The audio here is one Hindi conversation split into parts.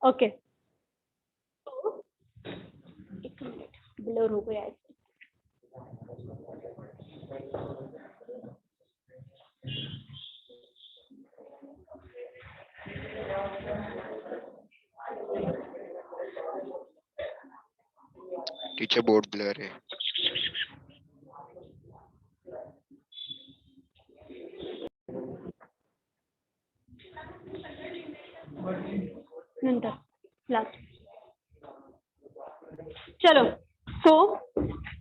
ओके, तो एक मिनट, ब्लर हो गया है। टीचर बोर्ड ब्लर है। नंतर लास्ट, चलो। सो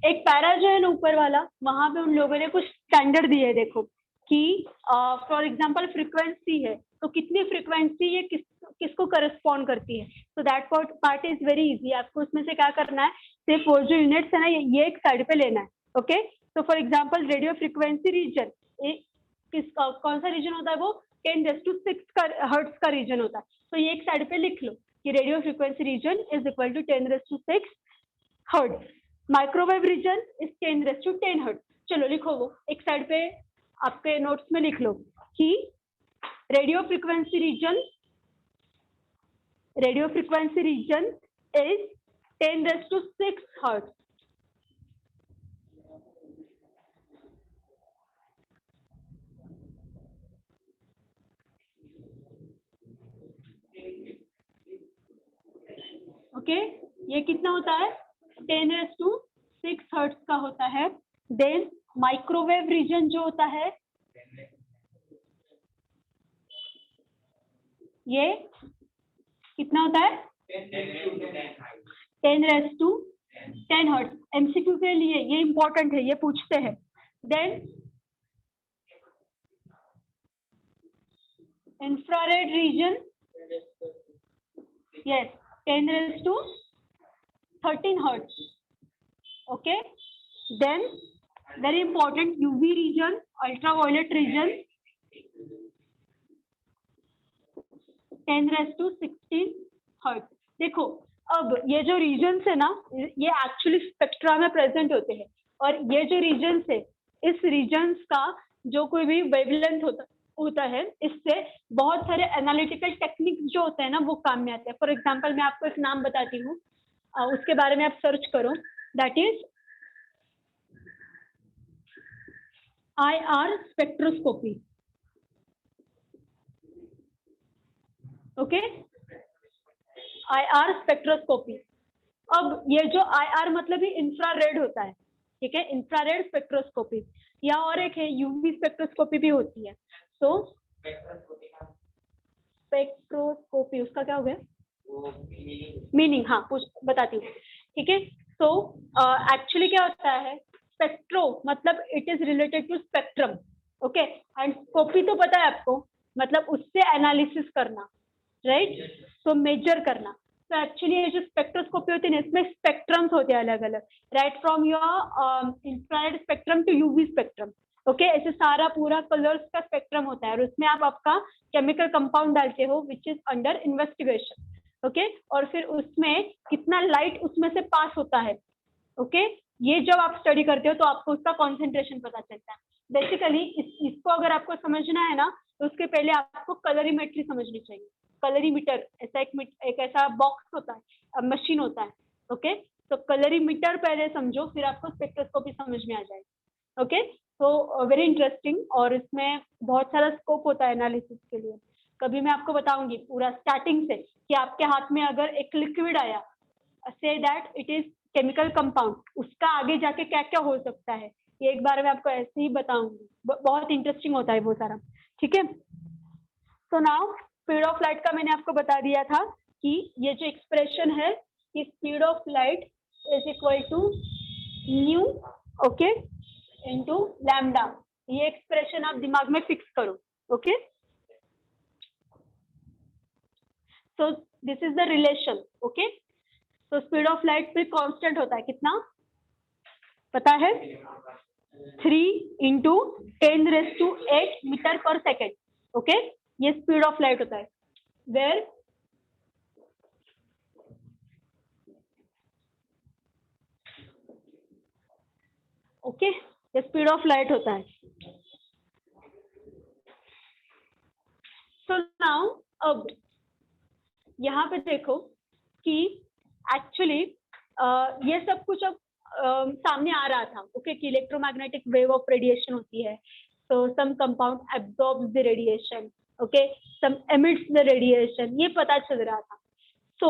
एक पैरा जो है ना ऊपर वाला, वहां पे उन लोगों ने कुछ स्टैंडर्ड दिए, देखो कि फॉर एग्जांपल फ्रीक्वेंसी है, तो कितनी फ्रीक्वेंसी ये किसको करस्पॉन्ड करती है। तो that part is very easy. आपको उसमें से क्या करना है, सिर्फ वो जो यूनिट्स है ना, ये एक साइड पे लेना है। ओके, तो for example radio frequency region, कौन सा रीजन होता है वो, 10⁶ का हर्ट्ज का रीजन होता है। तो ये एक साइड पे लिख लो कि radio frequency region is equal to 10⁶ hertz. Microwave region is 10⁻10 hertz. चलो लिखो, वो एक साइड पे आपके नोट्स में लिख लो कि radio frequency region is 10⁶ hertz. Okay, ये कितना होता है, 10⁶ हर्ट्ज का होता है। देन माइक्रोवेव रीजन जो होता है, ये कितना होता है, 10⁻10 हर्ट्ज। एमसीक्यू के लिए ये इंपॉर्टेंट है, ये पूछते हैं। Then infrared region, yes, 10⁻13 hertz. Okay, then very important, UV region, ultraviolet region, 10⁻16 hertz. देखो, अब ये जो रीजन्स है ना, ये एक्चुअली स्पेक्ट्रा में प्रेजेंट होते हैं, और ये जो रीजन्स है, इस रीजन्स का जो कोई भी वेवलेंथ होता है, इससे बहुत सारे एनालिटिकल टेक्निक्स जो होते हैं ना, वो काम में आते हैं। फॉर एग्जांपल मैं आपको एक नाम बताती हूँ, उसके बारे में आप सर्च करो, that is IR spectroscopy. Okay, IR spectroscopy. अब ये जो IR मतलब ही इंफ्रारेड होता है, ठीक है, इंफ्रारेड स्पेक्ट्रोस्कोपी, या और एक है यूवी स्पेक्ट्रोस्कोपी भी होती है। तो स्पेक्ट्रोस्कोपी, उसका क्या हो गया मीनिंग, हाँ बताती हूँ, ठीक है। तो एक्चुअली क्या होता है, स्पेक्ट्रो मतलब it is related to spectrum, okay, and scopy तो पता है आपको, मतलब उससे एनालिसिस करना, राइट, तो मेजर करना। तो एक्चुअली ये जो स्पेक्ट्रोस्कोपी होती है ना, इसमें स्पेक्ट्रम्स होते हैं अलग अलग, right from your infrared spectrum to UV spectrum. Okay, ऐसे सारा पूरा कलर्स का स्पेक्ट्रम होता है, और उसमें आप आपका केमिकल कंपाउंड डालते हो which is under investigation. Okay, और फिर उसमें कितना लाइट उसमें से पास होता है, ओके, ये जब आप स्टडी करते हो तो आपको उसका कॉन्सेंट्रेशन पता चलता है। बेसिकली इसको अगर आपको समझना है ना, तो उसके पहले आपको कलरीमेट्री समझनी चाहिए। कलरीमीटर ऐसा एक ऐसा बॉक्स होता है, मशीन होता है, ओके, तो कलरीमीटर पहले समझो, फिर आपको स्पेक्ट्रोस्कोपी समझ में आ जाएगी। ओके, तो वेरी इंटरेस्टिंग, और इसमें बहुत सारा स्कोप होता है एनालिसिस के लिए। कभी मैं आपको बताऊंगी पूरा स्टार्टिंग से, कि आपके हाथ में अगर एक लिक्विड आया, say that it is chemical compound, उसका आगे जाके क्या क्या हो सकता है, ये एक बार मैं आपको ऐसे ही बताऊंगी। बहुत इंटरेस्टिंग होता है वो सारा, ठीक है। So now speed of light का मैंने आपको बता दिया था कि ये जो एक्सप्रेशन है कि speed of light is equal to nu, okay, into lambda. ये एक्सप्रेशन आप दिमाग में फिक्स करो, okay. So this is the relation, okay. तो स्पीड ऑफ लाइट फिर कांस्टेंट होता है, कितना पता है, 3 × 10⁸ मीटर पर सेकेंड, ओके, ये स्पीड ऑफ लाइट होता है। वेयर ओके, ये स्पीड ऑफ लाइट होता है। सो नाउ अब यहाँ पे देखो कि एक्चुअली ये सब कुछ अब सामने आ रहा था, ओके, कि इलेक्ट्रोमैग्नेटिक वेव ऑफ रेडिएशन होती है, so some compound absorbs the radiation, okay, some emits the radiation, ये पता चल रहा था. so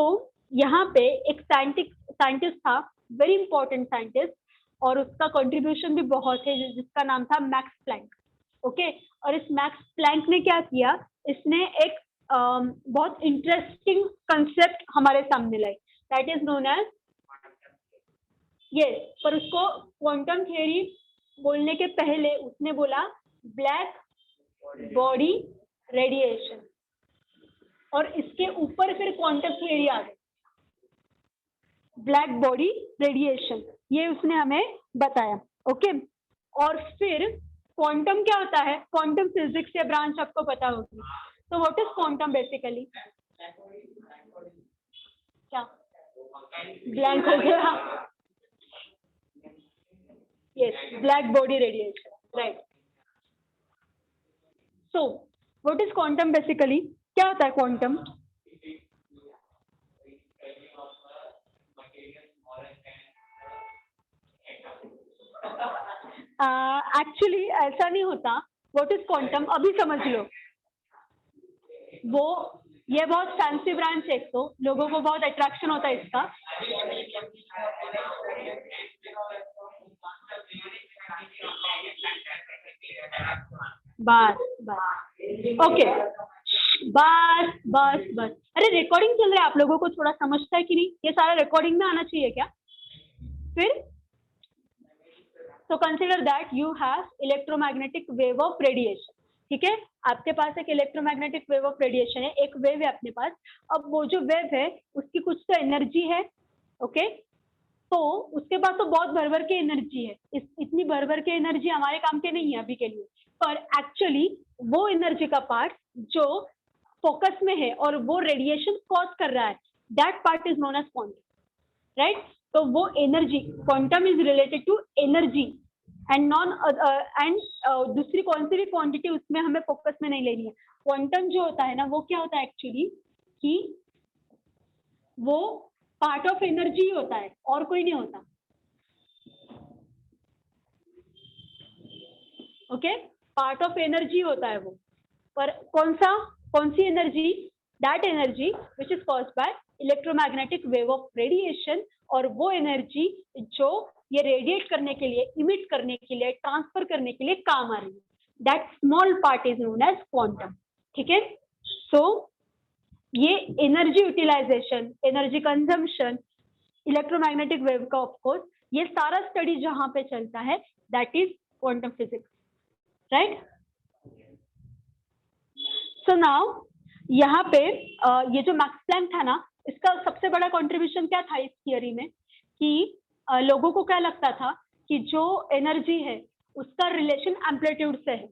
यहाँ पे एक साइंटिस्ट था, वेरी इंपॉर्टेंट साइंटिस्ट, और उसका कंट्रीब्यूशन भी बहुत है, जिसका नाम था मैक्स प्लैंक, ओके. और इस मैक्स प्लैंक ने क्या किया, इसने एक बहुत इंटरेस्टिंग कंसेप्ट हमारे सामने लाई, that is known as, yes, पर उसको क्वांटम थ्योरी बोलने के पहले उसने बोला ब्लैक बॉडी रेडिएशन, और इसके ऊपर फिर क्वांटम थ्योरी आ गई, ब्लैक बॉडी रेडिएशन, ये उसने हमें बताया, ओके. और फिर क्वांटम क्या होता है, क्वांटम फिजिक्स या ब्रांच आपको पता होगी. तो व्हाट इज क्वांटम बेसिकली, क्या ब्लैंक हो गया, yes, black body radiation, right. So what is quantum basically, क्या होता है क्वांटम? एक्चुअली ऐसा नहीं होता. व्हाट इज क्वांटम अभी समझ लो, वो ये बहुत फैंसी ब्रांच है, तो लोगों को बहुत अट्रैक्शन होता है इसका. बस बस, ओके, बस बस बस. अरे रिकॉर्डिंग चल रहा है, आप लोगों को थोड़ा समझता है कि नहीं, ये सारा रिकॉर्डिंग में आना चाहिए क्या फिर? So consider that you have electromagnetic wave of radiation, ठीक है, आपके पास एक इलेक्ट्रोमैग्नेटिक वेव ऑफ रेडिएशन है, एक वेव है अपने पास. अब वो जो वेव है उसकी कुछ तो एनर्जी है, ओके. तो उसके पास तो बहुत भर के एनर्जी है, इतनी भर के एनर्जी हमारे काम के नहीं है अभी के लिए, पर एक्चुअली वो एनर्जी का पार्ट जो फोकस में है और वो रेडिएशन कॉज कर रहा है, that part is known as quantum, right. तो वो energy, quantum is related to energy and दूसरी कौन सी भी क्वांटिटी उसमें हमें फोकस में नहीं लेनी है. क्वांटम जो होता है ना, वो क्या होता है एक्चुअली, कि वो पार्ट ऑफ एनर्जी होता है और कोई नहीं होता, ओके, पार्ट ऑफ एनर्जी होता है वो. पर कौन सी energy, that energy which is caused by electromagnetic wave of radiation, और वो एनर्जी जो ये रेडिएट करने के लिए, इमिट करने के लिए, ट्रांसफर करने के लिए काम आ रही है, that small part is known as quantum, ठीक है. सो ये energy utilization, energy consumption, electromagnetic wave का ऑफकोर्स, ये सारा स्टडी जहां पे चलता है that is quantum physics, right. So now यहाँ पे ये जो मैक्स प्लैंक था ना, इसका सबसे बड़ा कंट्रीब्यूशन क्या था इस थियरी में, कि लोगों को क्या लगता था कि जो एनर्जी है उसका रिलेशन एम्पलीट्यूड से है,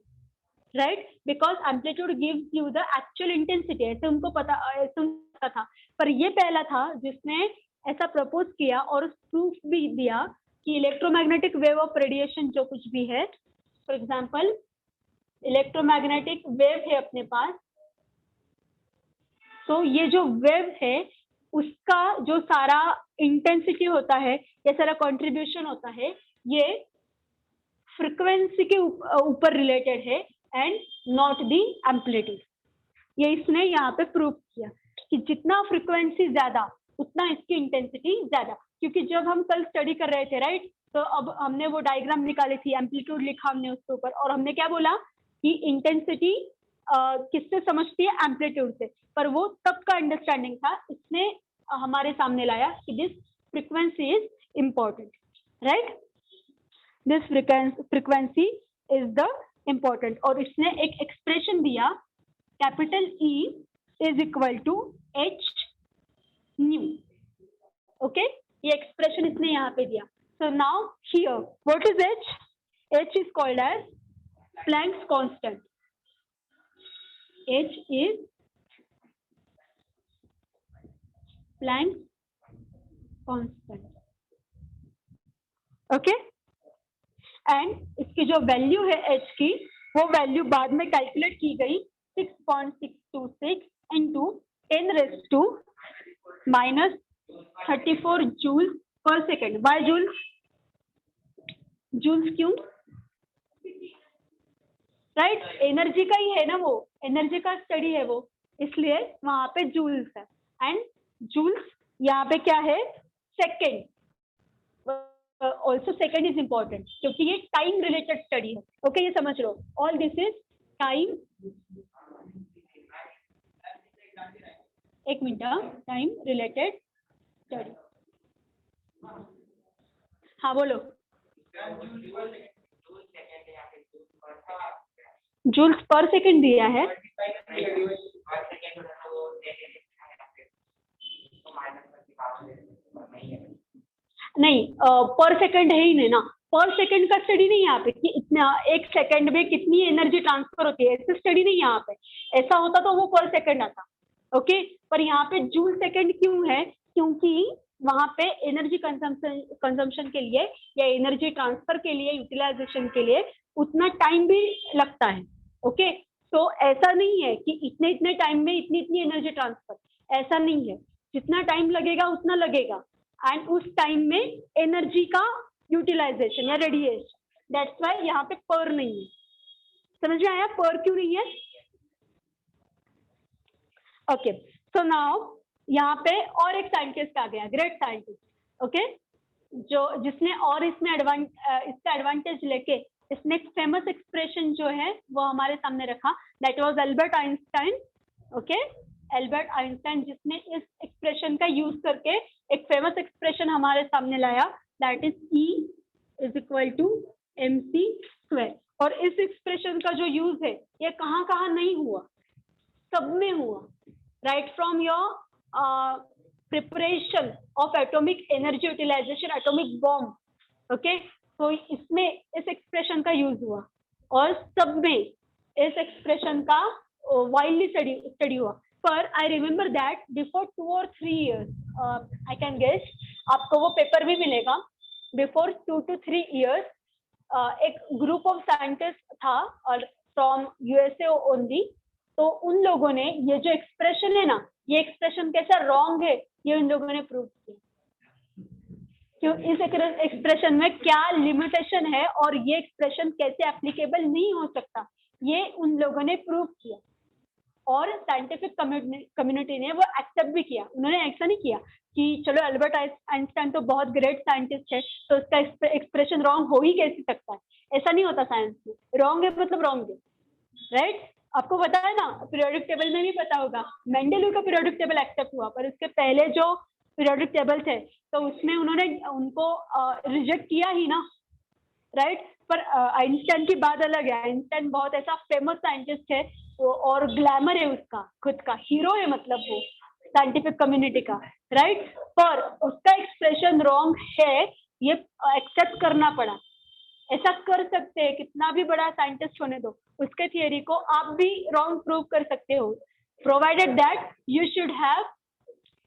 right, because amplitude gives you the actual intensity, ऐसे उनको पता था. पर ये पहला था जिसने ऐसा प्रपोज किया और प्रूफ भी दिया कि इलेक्ट्रोमैग्नेटिक वेव ऑफ रेडिएशन जो कुछ भी है, फॉर एग्जाम्पल इलेक्ट्रोमैग्नेटिक वेव है अपने पास, तो ये जो वेव है उसका जो सारा इंटेंसिटी होता है, ये सारा कंट्रीब्यूशन होता है, ये फ्रीक्वेंसी के ऊपर रिलेटेड है एंड नॉट दी एम्पलीट्यूड. ये इसने यहाँ पे प्रूव किया कि जितना फ्रीक्वेंसी ज्यादा उतना इसकी इंटेंसिटी ज्यादा, क्योंकि जब हम कल स्टडी कर रहे थे, राइट, तो अब हमने वो डायग्राम निकाली थी, एम्पलीट्यूड लिखा हमने उसके ऊपर, और हमने क्या बोला कि इंटेंसिटी किससे समझती है, एम्पलीट्यूड से. पर वो तब का अंडरस्टैंडिंग था, इसने हमारे सामने लाया कि this frequency is important, right, this frequency is the important. और इसने एक एक्सप्रेशन दिया, capital E is equal to H nu, okay, ये एक्सप्रेशन इसने यहाँ पे दिया. So now here what is H? H is called as Planck's constant. H is Planck's constant, okay. And इसकी जो वैल्यू है H की, वो वैल्यू बाद में कैलकुलेट की गई 6.626 into 10⁻⁴ minus 34 joule per second. By joule, joules क्यों? राइट, एनर्जी का ही है ना, वो एनर्जी का स्टडी है वो, इसलिए वहां पे जूल्स है। एंड जूल्स यहाँ पे क्या है? Second. Also second is important क्योंकि ये टाइम रिलेटेड स्टडी है। ओके, ये समझ लो, ऑल दिस इज टाइम, एक मिनट, टाइम रिलेटेड स्टडी। हाँ बोलो। जूल्स पर सेकेंड दिया है, नहीं पर सेकेंड है ही नहीं ना, पर सेकेंड का स्टडी नहीं यहाँ पे कि इतना एक सेकेंड में कितनी एनर्जी ट्रांसफर होती है, ऐसे स्टडी नहीं यहाँ पे। ऐसा होता तो वो पर सेकेंड आता। ओके, पर यहाँ पे जूल सेकेंड क्यों है? क्योंकि वहां पे एनर्जी कंजम्पशन के लिए या एनर्जी ट्रांसफर के लिए, यूटिलाइजेशन के लिए उतना टाइम भी लगता है। ओके, तो ऐसा नहीं है कि इतने इतने टाइम में इतनी इतनी एनर्जी ट्रांसफर, ऐसा नहीं है। जितना टाइम लगेगा उतना लगेगा, एंड उस टाइम में एनर्जी का यूटिलाइजेशन या रेडिएशन, दैट्स वाई यहाँ पे पर नहीं है। समझ में आया पर क्यों नहीं है? ओके, सो नाउ यहाँ पे और एक साइंटिस्ट आ गया, ग्रेट साइंटिस्ट। ओके, जो जिसने और इसमें इसका एडवांटेज लेके इसने एक फेमस एक्सप्रेशन जो है वो हमारे सामने रखा, that was Albert Einstein. Okay, Albert Einstein जिसने इस एक्सप्रेशन का यूज करके एक फेमस एक्सप्रेशन हमारे सामने लाया, that is E is equal to mc square. और इस एक्सप्रेशन का जो यूज है ये कहाँ कहाँ नहीं हुआ, सब में हुआ। Right from your preparation of atomic energy utilization, atomic bomb. Okay, तो इसमें इस एक्सप्रेशन का यूज हुआ और सब में इस एक्सप्रेशन का वाइडली स्टडी हुआ। पर I remember that before 2 or 3 years, I can guess, आपको वो पेपर भी मिलेगा, बिफोर 2 to 3 years एक ग्रुप ऑफ साइंटिस्ट था और फ्रॉम यूएसए ओनली। तो उन लोगों ने ये जो एक्सप्रेशन है ना, ये एक्सप्रेशन कैसा रॉन्ग है ये उन लोगों ने प्रूव किया। क्यों? इस एक्सप्रेशन में क्या लिमिटेशन है और ये एक्सप्रेशन कैसे एप्लीकेबल नहीं हो सकता, ये उन लोगों ने प्रूव किया और साइंटिफिक कम्युनिटी ने वो एक्सेप्ट भी किया। उन्होंने ऐसा नहीं किया कि चलो अल्बर्ट आइंस्टाइन तो बहुत ग्रेट साइंटिस्ट है तो उसका एक्सप्रेशन रॉन्ग हो ही कैसे सकता है। ऐसा नहीं होता साइंस में, रॉन्ग है मतलब रॉन्ग है। राइट, आपको पता है ना, पीरियोडिक टेबल में भी पता होगा, मेंडेलीव का पीरियोडिक टेबल एक्सेप्ट हुआ, पर उसके पहले जो पीरियोडिक टेबल थे तो उसमें उन्होंने उनको रिजेक्ट किया ही ना। राइट, पर आइंस्टाइन की बात अलग है। आइंस्टाइन बहुत ऐसा फेमस साइंटिस्ट है और ग्लैमर है उसका, खुद का हीरो है, मतलब वो साइंटिफिक कम्युनिटी का। राइट, पर उसका एक्सप्रेशन रॉन्ग है ये एक्सेप्ट करना पड़ा। ऐसा कर सकते हैं, कितना भी बड़ा साइंटिस्ट होने दो, उसके थियरी को आप भी रॉन्ग प्रूव कर सकते हो, provided that you should have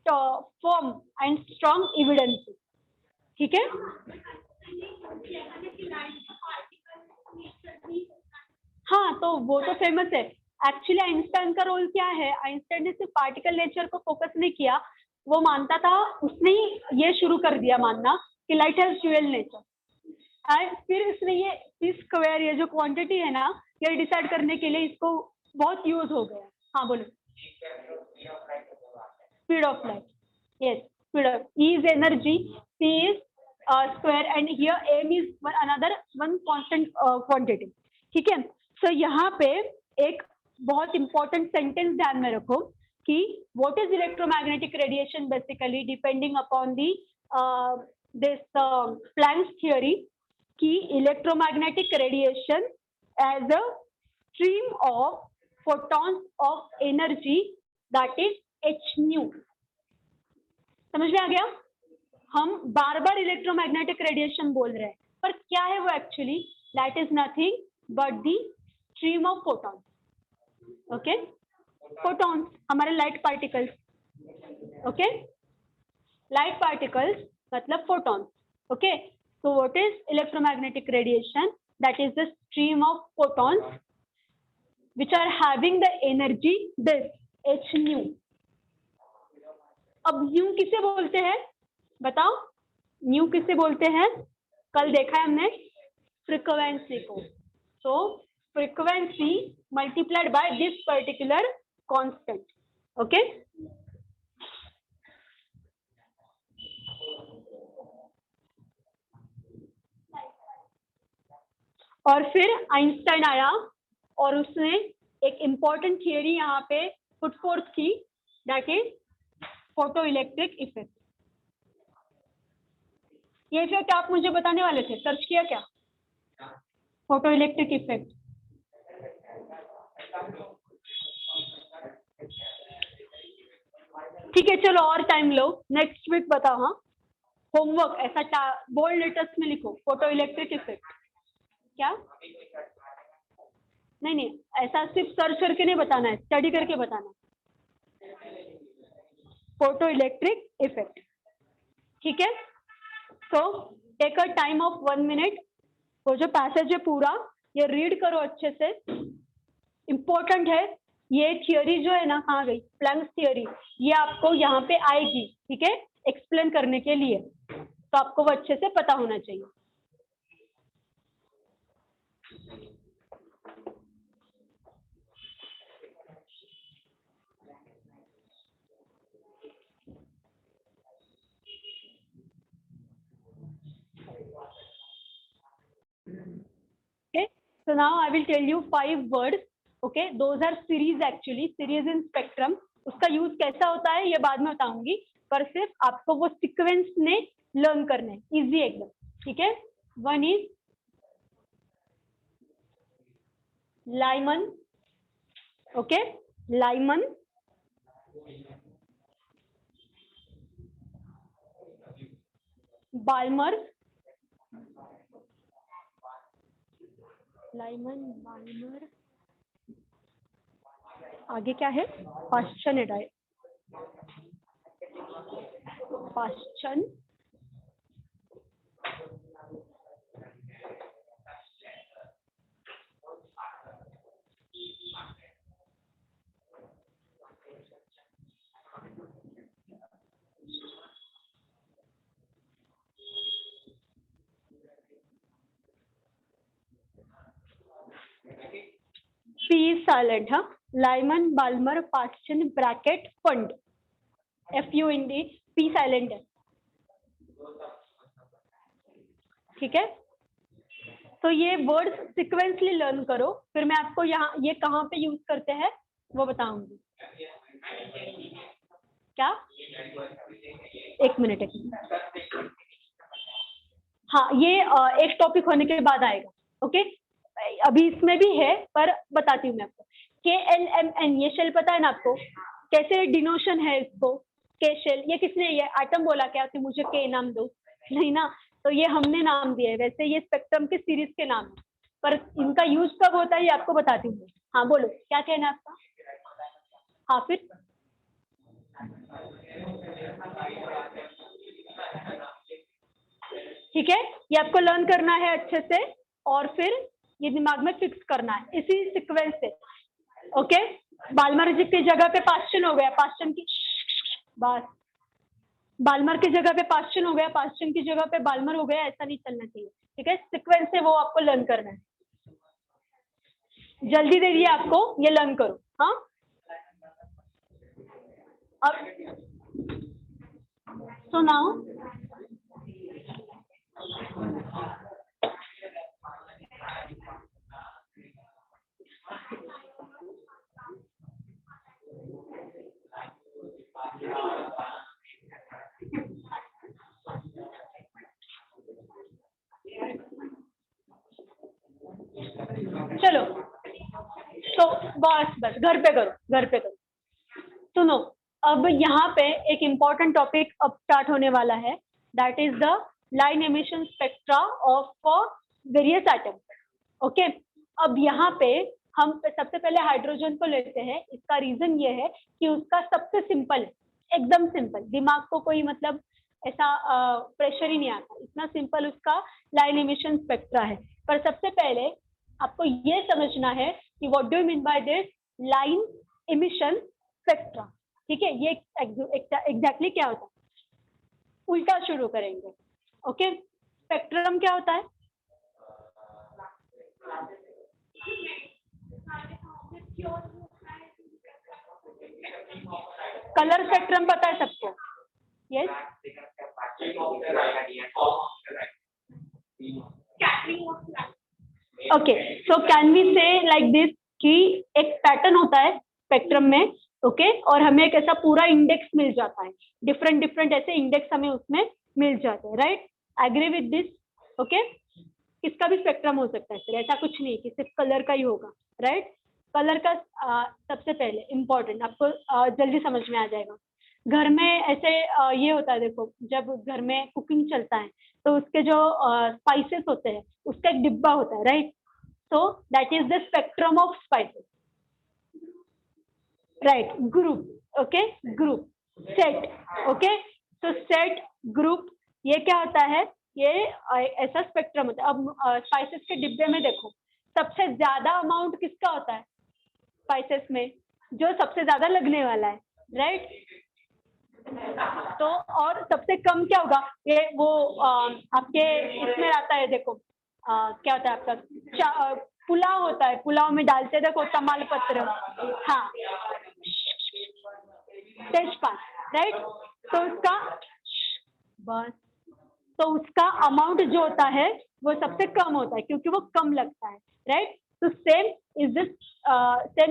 firm and strong evidence. ठीक है, हाँ, तो वो तो फेमस है। एक्चुअली आइंस्टाइन का रोल क्या है, आइंस्टाइन ने सिर्फ पार्टिकल नेचर को फोकस नहीं किया, वो मानता था, उसने ही ये शुरू कर दिया मानना कि light has dual nature. And फिर इसने ये सी स्क्वायर, ये जो क्वांटिटी है ना, ये डिसाइड करने के लिए इसको बहुत यूज हो गया। हाँ बोलो। Speed of light, yes, speed of, E is energy, C is square, and here m is one constant quantity. ठीक है, सो यहाँ पे एक बहुत इंपॉर्टेंट सेंटेंस ध्यान में रखो कि what is electromagnetic radiation, basically depending upon the this Planck's theory, कि electromagnetic radiation as a stream of photons of energy that is h nu। समझ में आ गया? हम बार बार इलेक्ट्रोमैग्नेटिक रेडिएशन बोल रहे हैं, पर क्या है वो actually? That is nothing but the stream of photons. Okay, photons हमारे light particles. Okay, light particles मतलब photons. Okay, so what is electromagnetic radiation? That is the stream of photons which are having the energy this h nu, अब न्यू किसे बोलते हैं बताओ, न्यू किसे बोलते हैं, कल देखा है हमने फ्रीक्वेंसी को। So frequency multiplied by this particular constant, okay. और फिर आइंस्टाइन आया और उसने एक इंपॉर्टेंट थियरी यहाँ पे पुट फोर्थ की, that is photo electric effect. ये इफेक्ट आप मुझे बताने वाले थे, सर्च किया क्या, फोटो इलेक्ट्रिक इफेक्ट? ठीक है चलो और टाइम लो, नेक्स्ट वीक बताओ। हाँ होमवर्क ऐसा बोल्ड लेटर्स में लिखो, फोटो इलेक्ट्रिक इफेक्ट। क्या नहीं नहीं, ऐसा सिर्फ सर्च करके नहीं बताना है, स्टडी करके बताना है, फोटो इलेक्ट्रिक इफेक्ट, ठीक है। So take a time of 1 minute, वो जो पैसेज है पूरा ये रीड करो अच्छे से, इंपॉर्टेंट है। ये थियोरी जो है ना, कहाँ गई प्लैंक्स थियोरी, ये आपको यहाँ पे आएगी, ठीक है, एक्सप्लेन करने के लिए, तो आपको वो अच्छे से पता होना चाहिए। Okay, so now I will tell you 5 words. Okay, those are series actually, series in spectrum. उसका यूज कैसा होता है ये बाद में बताऊंगी, पर सिर्फ आपको वो सीक्वेंस ने लर्न करने, इजी एकदम, ठीक है। One is Lyman, okay, Lyman, Balmer, Lyman Balmer, आगे क्या है, पाश्चन, पाश्चन, पी साइलेंट, हाँ, Lyman Balmer Paschen bracket Pfund, FUND, P silent है, ठीक है। तो ये वर्ड सिक्वेंसली लर्न करो, फिर मैं आपको यहाँ ये कहाँ पे यूज करते हैं वो बताऊंगी। क्या, एक मिनट, हाँ ये एक टॉपिक होने के बाद आएगा, ओके। अभी इसमें भी है पर बताती हूँ मैं आपको। KLMN, ये शेल पता है ना आपको, कैसे डिनोशन है इसको, के शेल, ये किसने, ये एटम बोला क्या कि मुझे के नाम दो, नहीं ना, तो ये हमने नाम दिया है, वैसे ये स्पेक्ट्रम के सीरीज के नाम है, पर इनका यूज कब होता है ये आपको बताती हूँ। हाँ बोलो क्या कहना है आपका, हाँ फिर ठीक है, ये आपको लर्न करना है अच्छे से और फिर ये दिमाग में फिक्स करना है इसी सीक्वेंस से, ओके। बाल्मर जी की जगह पे पाश्चन हो गया, पाश्चन की बस, बाल्मर की जगह पे पाश्चन हो गया, पाश्चन की जगह पे बाल्मर हो गया, ऐसा नहीं चलना चाहिए, ठीक है। सीक्वेंस से वो आपको लर्न करना है, जल्दी दे दिया आपको, ये लर्न करो। हाँ अब सुनाओ, चलो तो बस घर पे करो, घर पे करो। सुनो, अब यहाँ पे एक इम्पॉर्टेंट टॉपिक अब स्टार्ट होने वाला है, that is the line emission spectra of various atom, okay. अब यहाँ पे हम सबसे पहले हाइड्रोजन को लेते हैं, इसका रीजन ये है कि उसका सबसे सिंपल, एकदम सिंपल, दिमाग को कोई मतलब ऐसा प्रेशर ही नहीं आता, इतना सिंपल उसका लाइन एमिशन स्पेक्ट्रा है। पर सबसे पहले आपको ये समझना है कि what do you mean by this line emission spectra, ठीक है, ये एग्जैक्टली क्या होता है, उल्टा शुरू करेंगे। ओके, स्पेक्ट्रम क्या होता है? कलर स्पेक्ट्रम पता है सबको? Yes, okay, so can we say like this कि एक पैटर्न होता है स्पेक्ट्रम में, ओके, और हमें एक ऐसा पूरा इंडेक्स मिल जाता है, डिफरेंट डिफरेंट ऐसे इंडेक्स हमें उसमें मिल जाते हैं, right? Agree with this? Okay, किसका भी स्पेक्ट्रम हो सकता है, फिर ऐसा कुछ नहीं कि सिर्फ कलर का ही होगा, राइट? कलर का सबसे पहले इम्पोर्टेंट आपको जल्दी समझ में आ जाएगा। घर में ऐसे ये होता है, देखो जब घर में कुकिंग चलता है तो उसके जो स्पाइसेस होते हैं उसका एक डिब्बा होता है, right? So that is the spectrum of spices, right? Group, okay, group, set, okay, तो सेट, ग्रुप, ये क्या होता है, ये ऐसा स्पेक्ट्रम होता है। अब स्पाइसेस के डिब्बे में देखो, सबसे ज्यादा अमाउंट किसका होता है स्पाइसेस में? जो सबसे ज्यादा लगने वाला है, राइट? तो और सबसे कम क्या होगा, ये वो आपके इसमें आता है, देखो क्या होता है आपका पुलाव होता है, पुलाव में डालते हैं देखो तमाल पत्र, हाँ, तेजपात, राइट? तो उसका बस, तो उसका अमाउंट जो होता है वो सबसे कम होता है क्योंकि वो कम लगता है, राइट? तो same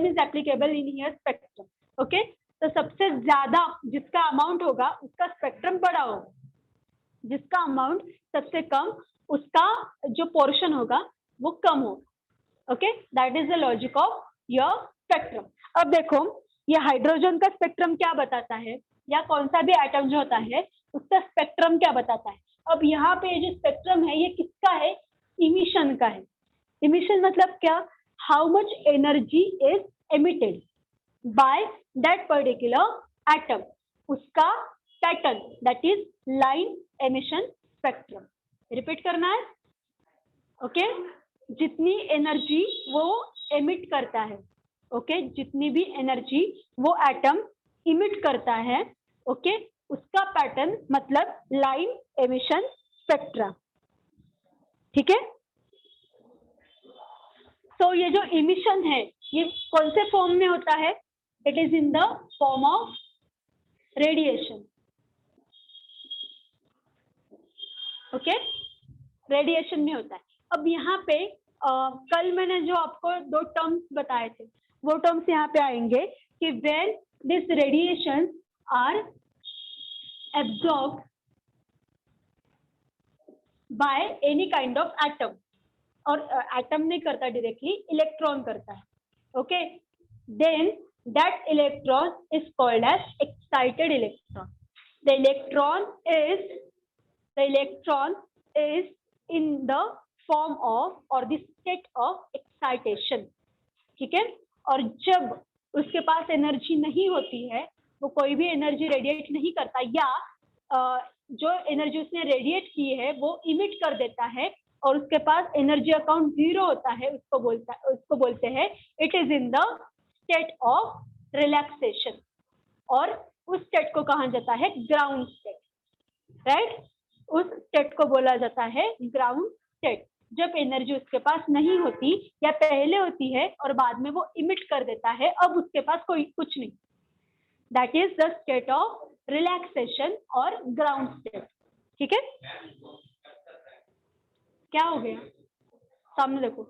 is applicable in here spectrum, okay? तो सबसे ज्यादा जिसका अमाउंट होगा उसका स्पेक्ट्रम बड़ा होगा, जिसका अमाउंट सबसे कम उसका जो पोर्शन होगा वो कम होगा, okay? That is the logic of your spectrum. अब देखो ये हाइड्रोजन का स्पेक्ट्रम क्या बताता है, या कौन सा भी एटम जो होता है उसका स्पेक्ट्रम क्या बताता है? अब यहाँ पे जो स्पेक्ट्रम है ये किसका है? इमिशन का है। इमिशन मतलब क्या? How much energy is emitted by that particular atom, उसका pattern, that is line emission spectrum. Repeat करना है, ओके? जितनी एनर्जी वो एमिट करता है, ओके, जितनी भी एनर्जी वो एटम इमिट करता है, ओके, उसका पैटर्न मतलब लाइन एमिशन स्पेक्ट्रा, ठीक है? तो ये जो इमिशन है ये कौन से फॉर्म में होता है? It is in the form of radiation, okay, radiation में होता है। अब यहाँ पे कल मैंने जो आपको 2 टर्म्स बताए थे वो टर्म्स यहाँ पे आएंगे कि when this radiation are absorbed by any kind of atom, और एटम नहीं करता डायरेक्टली, इलेक्ट्रॉन करता है, okay, then that electron is called as excited electron. The electron is in the form of or the state of excitation, ठीक है? और जब उसके पास एनर्जी नहीं होती है, वो कोई भी एनर्जी रेडिएट नहीं करता, या जो एनर्जी उसने रेडिएट की है वो इमिट कर देता है और उसके पास एनर्जी अकाउंट 0 होता है, उसको बोलते हैं it is in the state of relaxation, और उस स्टेट को कहा जाता है ग्राउंड स्टेट, राइट? उस स्टेट को बोला जाता है ग्राउंड स्टेट, जब एनर्जी उसके पास नहीं होती या पहले होती है और बाद में वो इमिट कर देता है, अब उसके पास कोई कुछ नहीं, that is the state of relaxation और ग्राउंड स्टेट, ठीक है? क्या हो गया? सामने देखो,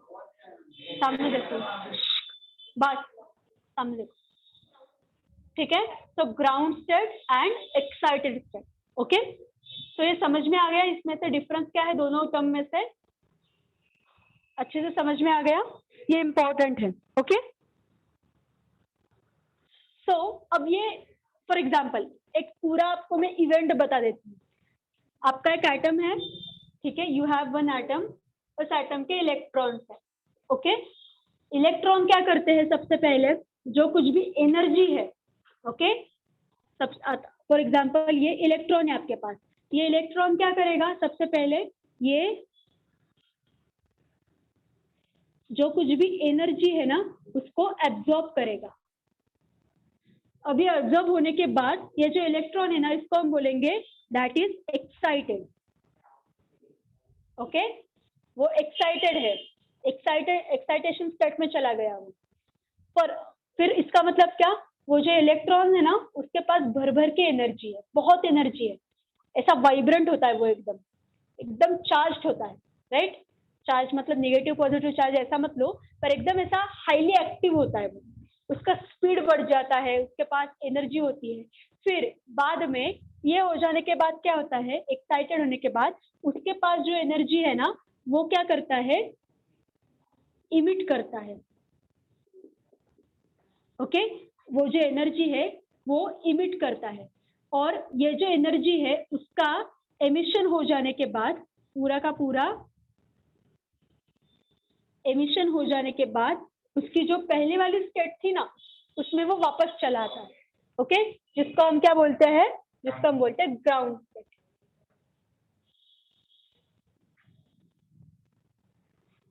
सामने देखो, बस सामने देखो, ठीक है? तो ground state and excited state, okay? तो ये समझ में आ गया इसमें से डिफरेंस क्या है दोनों टर्म में से? अच्छे से समझ में आ गया? ये इंपॉर्टेंट है, ओके? सो अब ये फॉर एग्जांपल एक पूरा आपको मैं इवेंट बता देती हूँ। आपका एक एटम है, ठीक है, यू हैव वन एटम, उस एटम के इलेक्ट्रॉन्स है, ओके? इलेक्ट्रॉन क्या करते हैं? सबसे पहले जो कुछ भी एनर्जी है, ओके, फॉर एग्जांपल ये इलेक्ट्रॉन है आपके पास, ये इलेक्ट्रॉन क्या करेगा? सबसे पहले ये जो कुछ भी एनर्जी है ना उसको एब्जॉर्ब करेगा, अभी ऑब्जर्व होने के बाद ये जो इलेक्ट्रॉन है ना, इसको हम बोलेंगे दैट इज एक्साइटेड। ओके, वो एक्साइटेड है, एक्साइटेशन स्टेट में चला गया वो। पर फिर इसका मतलब क्या, वो जो इलेक्ट्रॉन है ना, उसके पास भर भर के एनर्जी है, बहुत एनर्जी है, ऐसा वाइब्रेंट होता है वो, एकदम एकदम चार्ज होता है, राइट। चार्ज मतलब नेगेटिव पॉजिटिव चार्ज ऐसा मत लो, पर एकदम ऐसा हाईली एक्टिव होता है वो, उसका स्पीड बढ़ जाता है, उसके पास एनर्जी होती है। फिर बाद में ये हो जाने के बाद क्या होता है, एक्साइटेड होने के बाद उसके पास जो एनर्जी है ना, वो क्या करता है, इमिट करता है। ओके, वो जो एनर्जी है वो इमिट करता है, और ये जो एनर्जी है उसका एमिशन हो जाने के बाद, पूरा का पूरा एमिशन हो जाने के बाद उसकी जो पहले वाली स्टेट थी ना, उसमें वो वापस चला आता है। ओके, जिसको हम क्या बोलते हैं, जिसको हम बोलते हैं ग्राउंड स्टेट।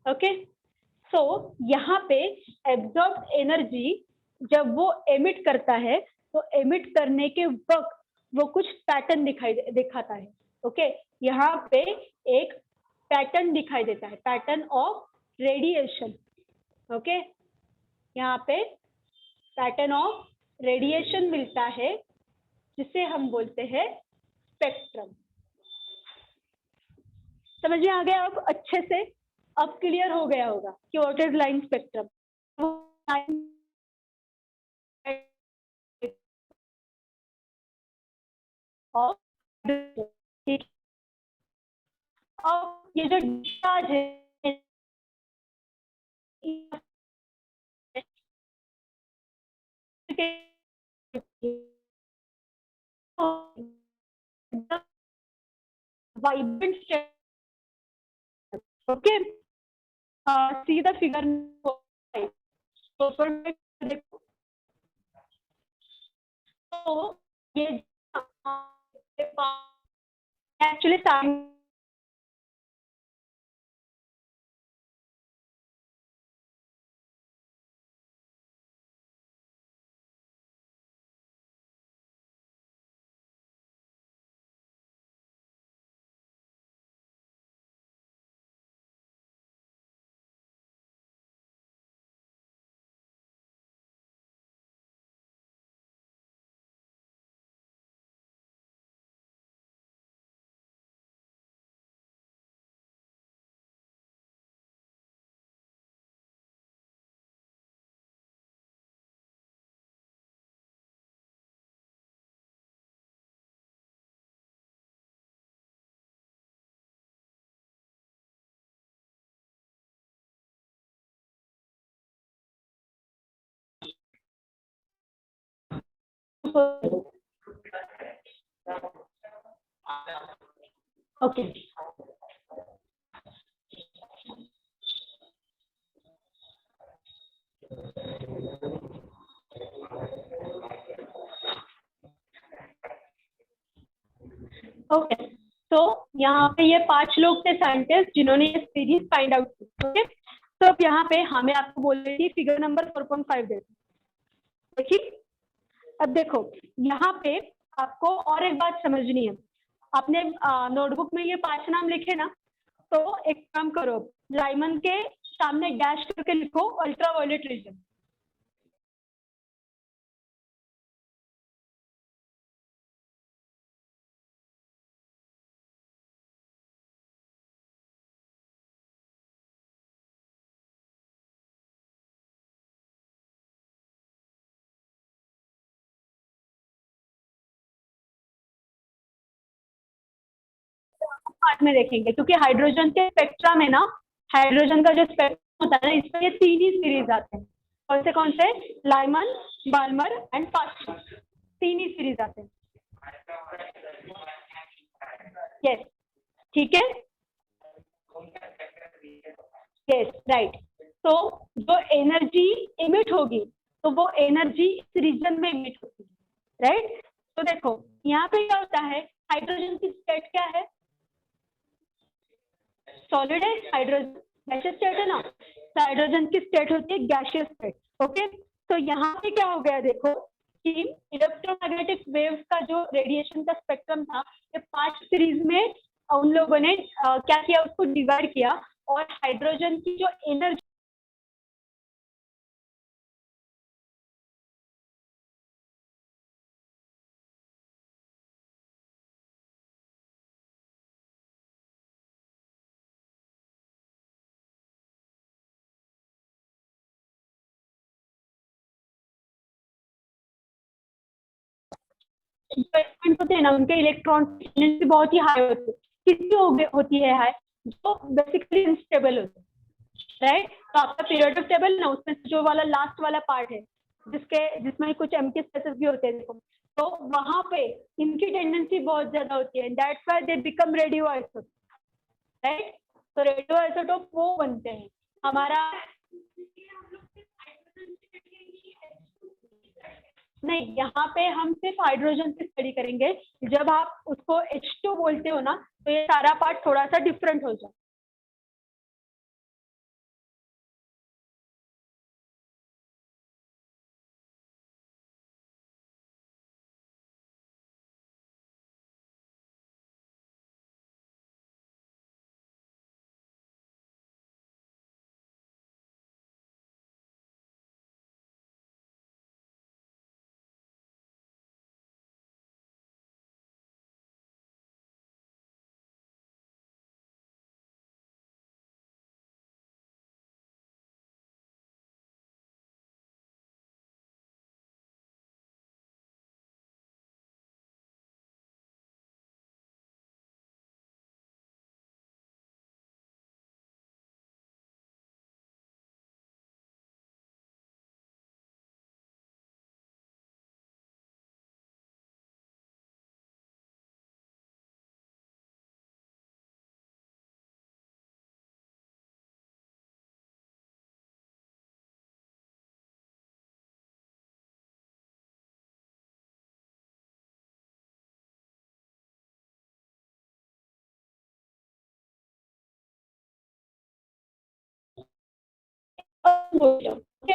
ओके, सो यहाँ पे एब्जॉर्ब एनर्जी जब वो एमिट करता है, तो एमिट करने के वक्त वो कुछ पैटर्न दिखाता है। ओके, यहाँ पे एक पैटर्न दिखाई देता है, पैटर्न ऑफ रेडिएशन। ओके, यहाँ पे पैटर्न ऑफ रेडिएशन मिलता है, जिसे हम बोलते हैं स्पेक्ट्रम। समझ में आ गया अब अच्छे से, अब क्लियर हो गया होगा कि व्हाट इज लाइन स्पेक्ट्रम। ठीक, अब ये जो डिस्चार्ज है, vibrant state. Okay, see the figure. So ये actually starting okay. ओके, तो यहाँ पे ये 5 लोग थे साइंटिस्ट जिन्होंने ये सीरीज फाइंड आउट की। ओके, तो अब यहाँ पे हमें आपको बोल रही थी फिगर नंबर 4.5 देखिए। अब देखो यहाँ पे आपको और एक बात समझनी है, आपने नोटबुक में ये 5 नाम लिखे ना, तो एक काम करो, लाइमन के सामने डैश करके लिखो अल्ट्रावायलेट रीजन। पार्ट में देखेंगे, क्योंकि हाइड्रोजन के स्पेक्ट्रा में ना, हाइड्रोजन का जो स्पेक्ट्रम होता है ना, इसमें ये 3 ही सीरीज आते हैं। कौन से लाइमन, बाल्मर एंड फास्टर, 3 ही सीरीज आते हैं। यस, ठीक है, यस राइट। तो जो एनर्जी इमिट होगी, तो वो एनर्जी इस रीजन में इमिट होगी, राइट। तो देखो यहाँ पे क्या होता है, हाइड्रोजन की स्टेट क्या है, सॉलिड है, हाइड्रोजन गैसियस स्टेट है ना, तो हाइड्रोजन की स्टेट होती है गैसियस स्टेट। ओके, तो यहाँ पे क्या हो गया देखो, कि इलेक्ट्रोमैग्नेटिक वेव्स का जो रेडिएशन का स्पेक्ट्रम था, ये 5 सीरीज में उन लोगों ने क्या किया, उसको डिवाइड किया, और हाइड्रोजन की जो एनर्जी होते हैं ना, उनके इलेक्ट्रॉन की एनर्जी बहुत ही हाई होती है। किसकी होती है हाई? जो बेसिकली अनस्टेबल होते हैं, राइट। तो आपका पीरियोडिक टेबल ना, उसमें जो वाला लास्ट वाला पार्ट है, जिसमें कुछ एम्प्टी स्पेसेस भी होते हैं, देखो, तो वहां पे इनकी टेंडेंसी बहुत ज्यादा होती है, that's why they become radio isotope, right. तो रेडियो आइसोटोप वो बनते हैं हमारा, नहीं, यहाँ पे हम सिर्फ हाइड्रोजन की स्टडी करेंगे। जब आप उसको H2 बोलते हो ना, तो ये सारा पार्ट थोड़ा सा डिफरेंट हो जाए।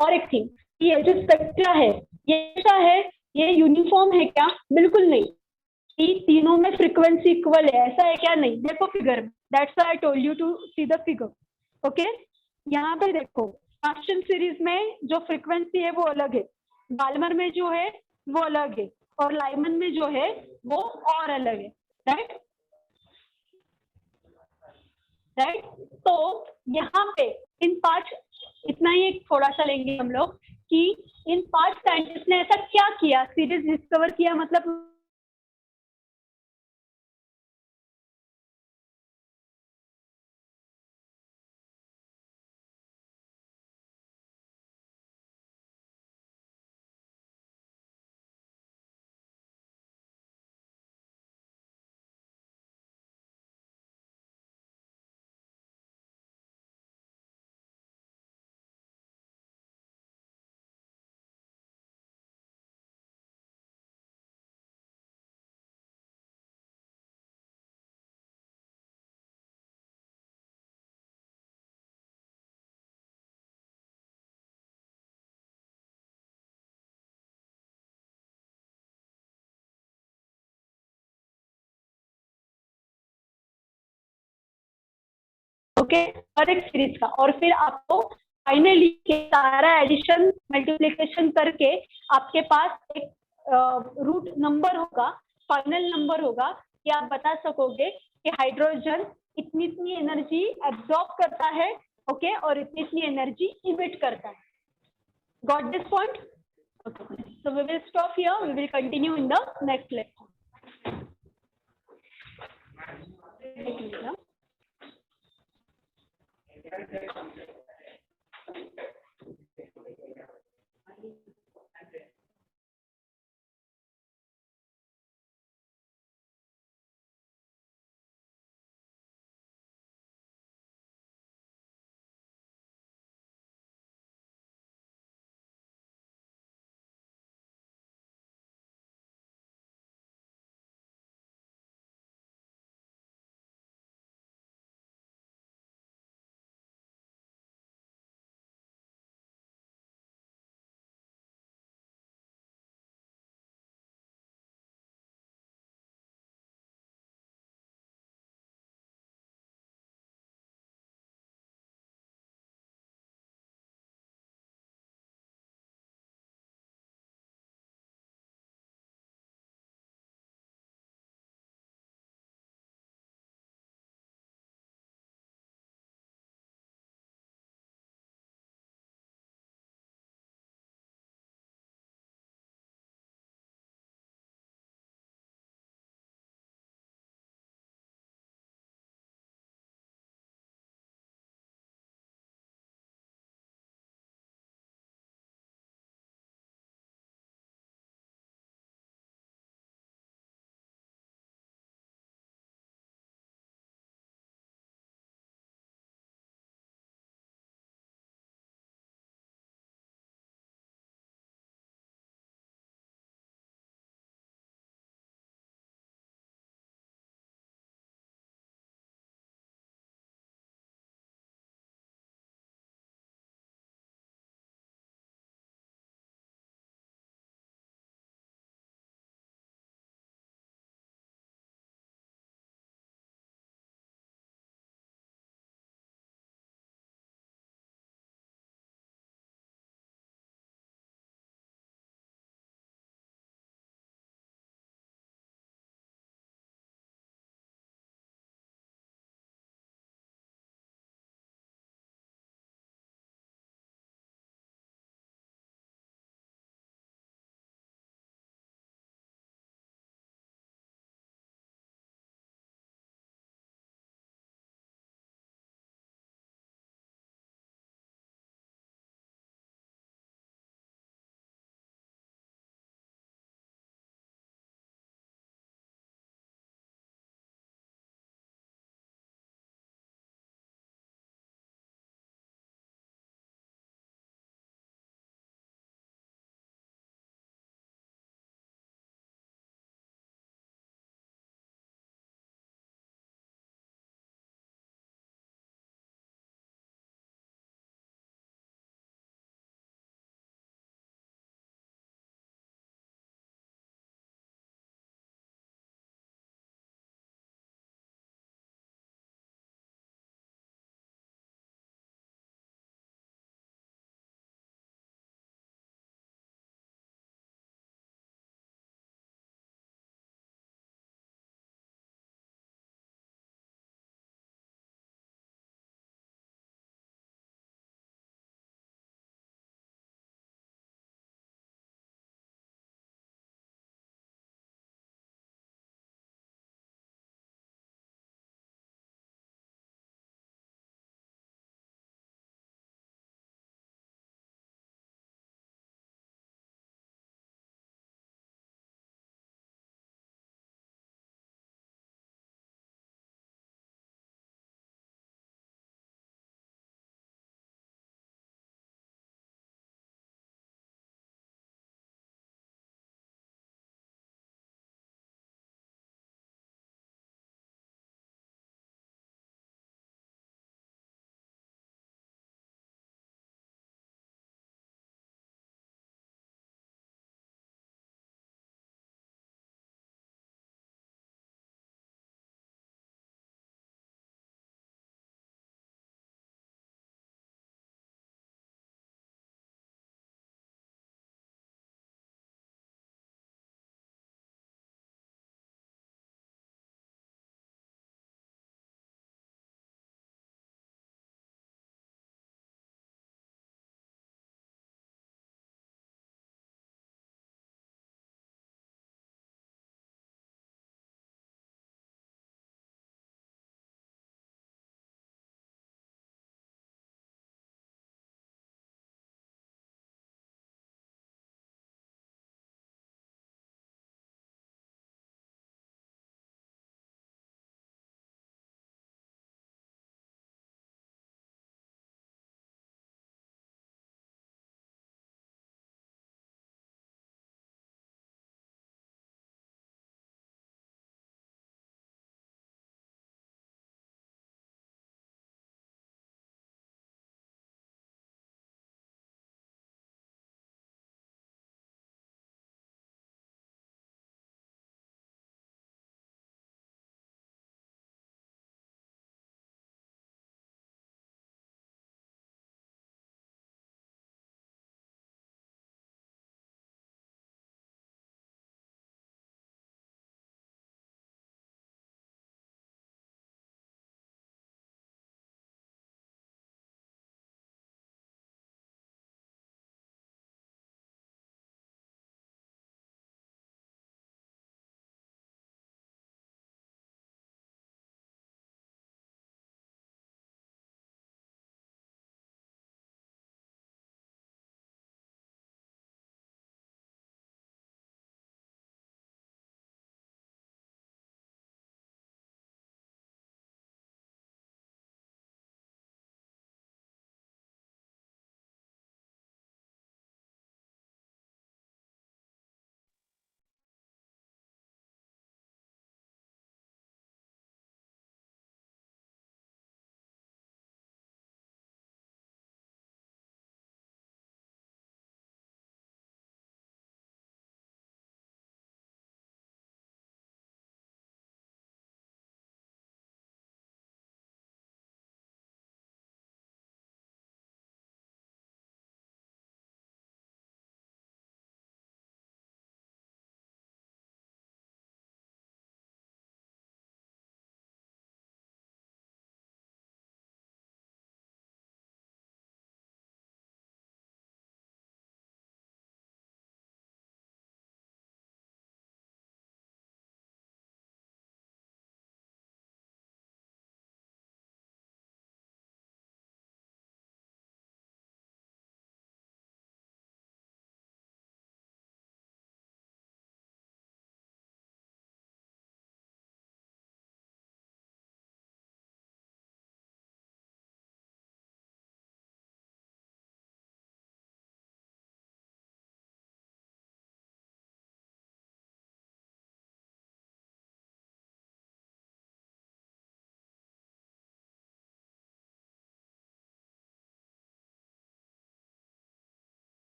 और एक थिंग, ये जो स्पेक्ट्रा है, ये क्या है, ये यूनिफॉर्म है क्या? बिल्कुल नहीं। कि तीनों में फ्रीक्वेंसी इक्वल है, ऐसा है क्या? नहीं। देखो फिगर में, that's why I told you to see the figure. Okay, यहाँ पे देखो, फंक्शन सीरीज में जो फ्रीक्वेंसी है वो अलग है, बाल्मर में जो है वो अलग है, और लाइमन में जो है वो और अलग है, राइट। राइट। तो यहाँ पे इन पांच, इतना ही थोड़ा सा लेंगे हम लोग, कि इन पांच साइंटिस्ट ने ऐसा क्या किया, सीरीज डिस्कवर किया, मतलब ओके, और एक सीरीज का, और फिर आपको फाइनली सारा एडिशन मल्टीप्लिकेशन करके आपके पास एक रूट नंबर होगा, फाइनल नंबर होगा, कि आप बता सकोगे कि हाइड्रोजन इतनी इतनी एनर्जी एब्जॉर्ब करता है, ओके, और इतनी इतनी एनर्जी इमिट करता है। Got this point? So we will stop here. We will continue in the next lecture.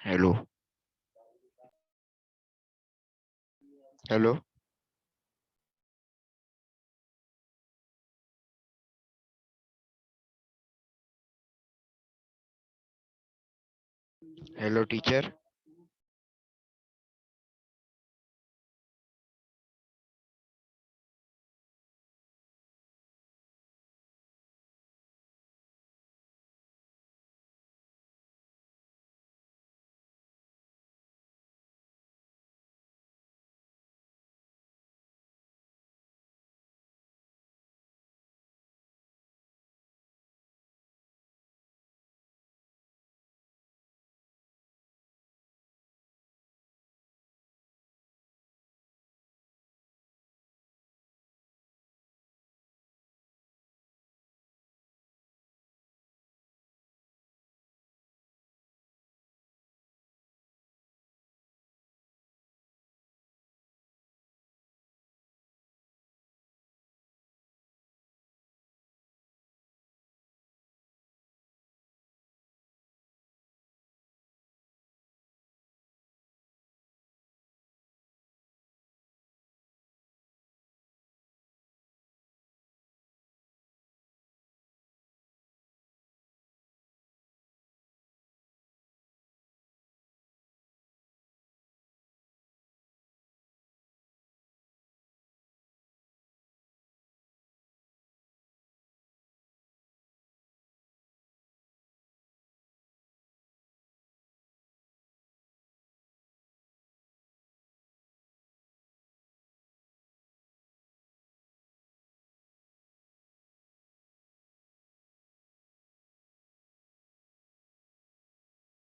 Hello hello hello teacher.